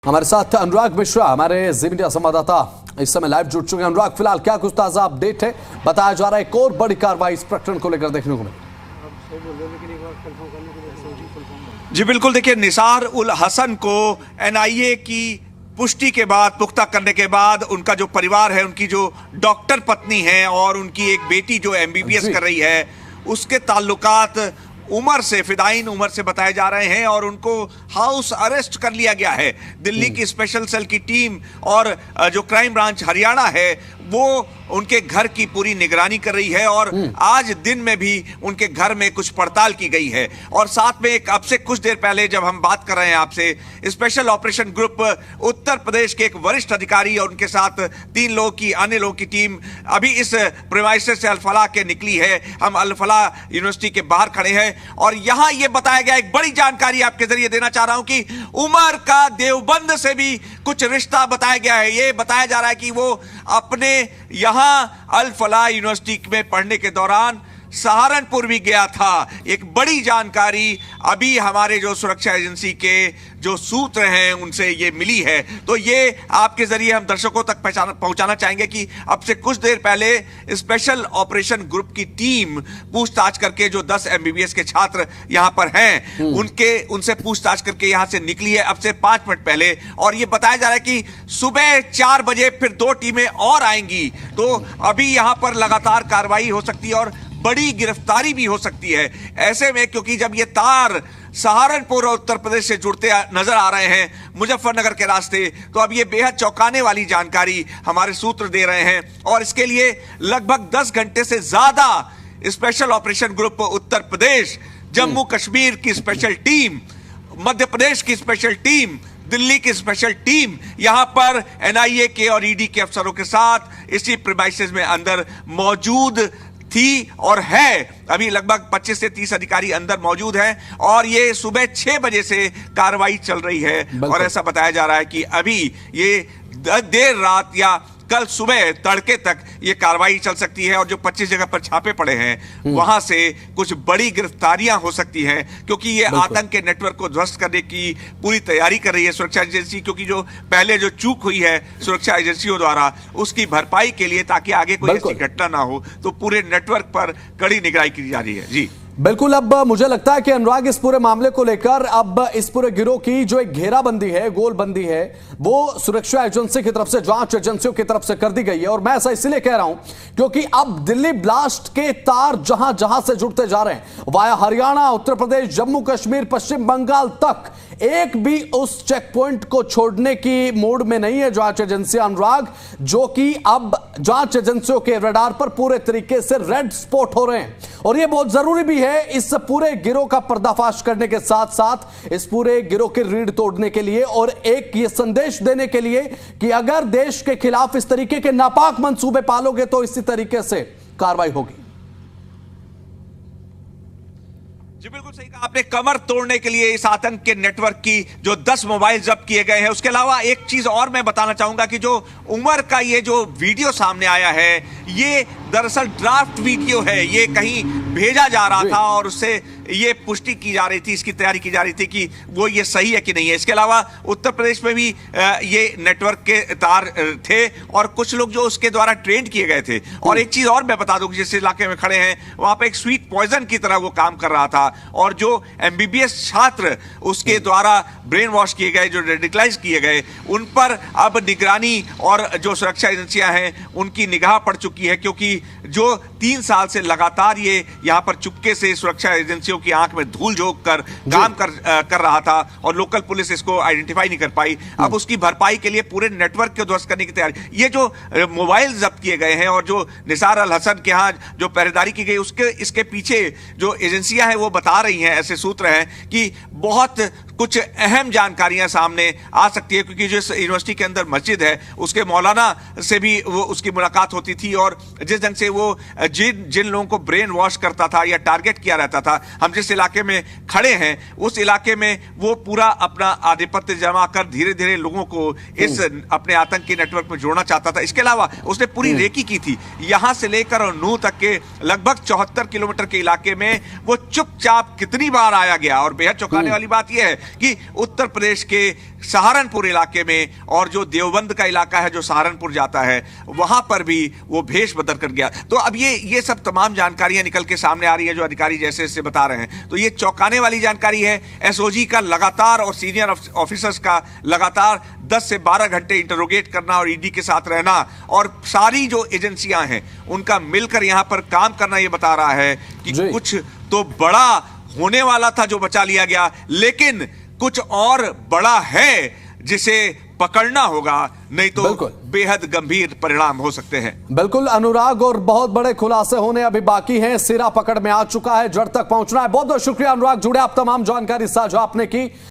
हमारे साथ अनुराग मिश्रा, हमारे जी मीडिया संवाददाता इस समय लाइव जुड़ चुके हैं। अनुराग, फिलहाल क्या कुछ ताजा अपडेट है? बताया जा रहा है एक और बड़ी कार्रवाई इस प्रकरण को लेकर देखने को मिली। जी बिल्कुल, देखिए निसार उल हसन को एनआईए की पुष्टि के बाद, पुख्ता करने के बाद, उनका जो परिवार है, उनकी जो डॉक्टर पत्नी है और उनकी एक बेटी जो एमबीबीएस कर रही है, उसके ताल्लुकात उमर से, फिदाइन उमर से बताए जा रहे हैं और उनको हाउस अरेस्ट कर लिया गया है। दिल्ली की स्पेशल सेल की टीम और जो क्राइम ब्रांच हरियाणा है वो उनके घर की पूरी निगरानी कर रही है और आज दिन में भी उनके घर में कुछ पड़ताल की गई है। और साथ में एक अब से कुछ देर पहले जब हम बात कर रहे हैं आपसे, special operation group Uttar Pradesh के एक वरिष्ठ अधिकारी और उनके साथ 3 लोगों की, अन्य लोगों की टीम अभी इस प्रीमाइसेस से अल-फलाह के निकली है। हम अल-फलाह यूनिवर्सिटी के बाहर खड़े हैं और यहां यह बताया गया, एक बड़ी जानकारी आपके जरिए देना चाह रहा हूं कि उमर का देवबंद से भी कुछ रिश्ता बताया गया है। यह बताया जा रहा है कि वो अपने यहां अल-फलाह यूनिवर्सिटी में पढ़ने के दौरान सहारनपुर भी गया था। एक बड़ी जानकारी अभी हमारे जो सुरक्षा एजेंसी के जो सूत्र हैं उनसे ये मिली है, तो ये आपके जरिए हम दर्शकों तक पहुंचाना चाहेंगे कि अब से कुछ देर पहले स्पेशल ऑपरेशन ग्रुप की टीम पूछताछ करके जो 10 एमबीबीएस के छात्र यहां पर हैं उनसे पूछताछ करके यहां से निकली है अब से 5 मिनट पहले। और ये बताया जा रहा है कि सुबह 4 बजे फिर 2 टीमें और आएंगी, तो अभी यहां पर लगातार कार्रवाई हो सकती है और बड़ी गिरफ्तारी भी हो सकती है। ऐसे में क्योंकि जब ये तार सहारनपुर और उत्तर प्रदेश से जुड़ते नजर आ रहे हैं मुजफ्फरनगर के रास्ते, तो अब ये बेहद चौंकाने वाली जानकारी हमारे सूत्र दे रहे हैं। और इसके लिए लगभग 10 घंटे से ज्यादा special operation group Uttar Pradesh, Jammu Kashmir की स्पेशल टीम, मध्य प्रदेश की स्पेशल टीम, दिल्ली की स्पेशल टीम यहां पर एनआईए के और ईडी के अफसरों के साथ इसी प्रीमाइसेस में अंदर मौजूद थी और है। अभी लगभग 25 से 30 अधिकारी अंदर मौजूद हैं और ये सुबह 6 बजे से कार्रवाई चल रही है। और ऐसा बताया जा रहा है कि अभी ये देर रात या कल सुबह तड़के तक ये कार्रवाई चल सकती है और जो 25 जगह पर छापे पड़े हैं वहां से कुछ बड़ी गिरफ्तारियां हो सकती हैं, क्योंकि ये आतंक के नेटवर्क को ध्वस्त करने की पूरी तैयारी कर रही है सुरक्षा एजेंसी। क्योंकि जो पहले जो चूक हुई है सुरक्षा एजेंसियों द्वारा, उसकी भरपाई के लिए, ताकि आगे कोई ऐसी घटना ना हो, तो पूरे नेटवर्क पर कड़ी निगरानी की जा रही है। जी बिल्कुल, अब मुझे लगता है कि अनुराग इस पूरे मामले को लेकर अब इस पूरे गिरोह की जो एक घेराबंदी है, गोलबंदी है, वो सुरक्षा एजेंसी की तरफ से, जांच एजेंसियों की तरफ से कर दी गई है। और मैं ऐसा इसलिए कह रहा हूं क्योंकि अब दिल्ली ब्लास्ट के तार जहां जहां से जुड़ते जा रहे हैं, वाया हरियाणा, उत्तर प्रदेश, जम्मू कश्मीर, पश्चिम बंगाल तक, एक भी उस चेक पॉइंट को छोड़ने की मूड में नहीं है जांच एजेंसियां, अनुराग, जो कि अब जांच एजेंसियों के रडार पर पूरे तरीके से रेड स्पॉट हो रहे हैं। और यह बहुत जरूरी भी है इस पूरे गिरोह का पर्दाफाश करने के साथ साथ इस पूरे गिरोह की रीढ़ तोड़ने के लिए और एक ये संदेश देने के लिए कि अगर देश के खिलाफ इस तरीके के नापाक मंसूबे पालोगे तो इसी तरीके से कार्रवाई होगी। जी बिल्कुल सही कहा आपने। कमर तोड़ने के लिए इस आतंक के नेटवर्क की जो 10 मोबाइल जब्त किए गए हैं। उसके अलावा एक चीज और मैं बताना चाहूंगा कि जो उमर का ये जो वीडियो सामने आया है, ये दरअसल ड्राफ्ट वीडियो है। ये कहीं भेजा जा रहा था और उससे ये पुष्टि की जा रही थी, इसकी तैयारी की जा रही थी कि वो ये सही है कि नहीं है। इसके अलावा उत्तर प्रदेश में भी ये नेटवर्क के तार थे और कुछ लोग जो उसके द्वारा ट्रेंड किए गए थे। और एक चीज और मैं बता दूं, जिस इलाके में खड़े हैं वहां पे एक स्वीट पॉइजन की तरह वो काम कर रहा था और जो एमबीबीएस छात्र उसके द्वारा ब्रेन वॉश किए गए, जो रेडिकलाइज किए गए, उन पर अब निगरानी और जो सुरक्षा एजेंसियां हैं उनकी निगाह पड़ चुकी है। क्योंकि जो 3 साल से लगातार ये यहां पर चुपके से सुरक्षा एजेंसियों की आंख में धूल झोंक कर काम कर रहा था और लोकल पुलिस इसको आइडेंटिफाई नहीं कर पाई, अब उसकी भरपाई के लिए पूरे नेटवर्क को ध्वस्त करने की तैयारी। ये जो मोबाइल जब्त किए गए हैं और जो निसार अल हसन के यहां जो पहरेदारी की गई, इसके पीछे जो एजेंसियां हैं वो बता रही हैं, ऐसे सूत्र हैं कि बहुत कुछ अहम जानकारियां सामने आ सकती है। क्योंकि जिस यूनिवर्सिटी के अंदर मस्जिद है उसके मौलाना से भी वो उसकी मुलाकात होती थी और जिस ढंग से वो जिन लोगों को ब्रेन वॉश करता था या टारगेट किया रहता था, हम जिस इलाके में खड़े हैं उस इलाके में वो पूरा अपना आधिपत्य जमा कर धीरे धीरे लोगों को इस अपने आतंकी नेटवर्क में जोड़ना चाहता था। इसके अलावा उसने पूरी रेकी की थी, यहां से लेकर और नूह तक के लगभग 74 किलोमीटर के इलाके में वो चुपचाप कितनी बार आया गया। और बेहद चौंकाने वाली बात यह है कि उत्तर प्रदेश के सहारनपुर इलाके में और जो देवबंद का इलाका है जो सहारनपुर जाता है वहां पर भी वो भेष बदल कर गया। तो अब ये सब तमाम जानकारियां निकल के सामने आ रही है जो अधिकारी जैसे जैसे बता रहे हैं। तो ये चौंकाने वाली जानकारी है। एसओजी का लगातार और सीनियर ऑफिसर्स का लगातार 10 से 12 घंटे इंटरोगेट करना और ईडी के साथ रहना और सारी जो एजेंसियां हैं उनका मिलकर यहां पर काम करना, ये बता रहा है कि कुछ तो बड़ा होने वाला था जो बचा लिया गया, लेकिन कुछ और बड़ा है जिसे पकड़ना होगा, नहीं तो बेहद गंभीर परिणाम हो सकते हैं। बिल्कुल अनुराग, और बहुत बड़े खुलासे होने अभी बाकी हैं। सिरा पकड़ में आ चुका है, जड़ तक पहुंचना है। बहुत बहुत शुक्रिया अनुराग, जुड़े आप, तमाम जानकारी साझा आपने की।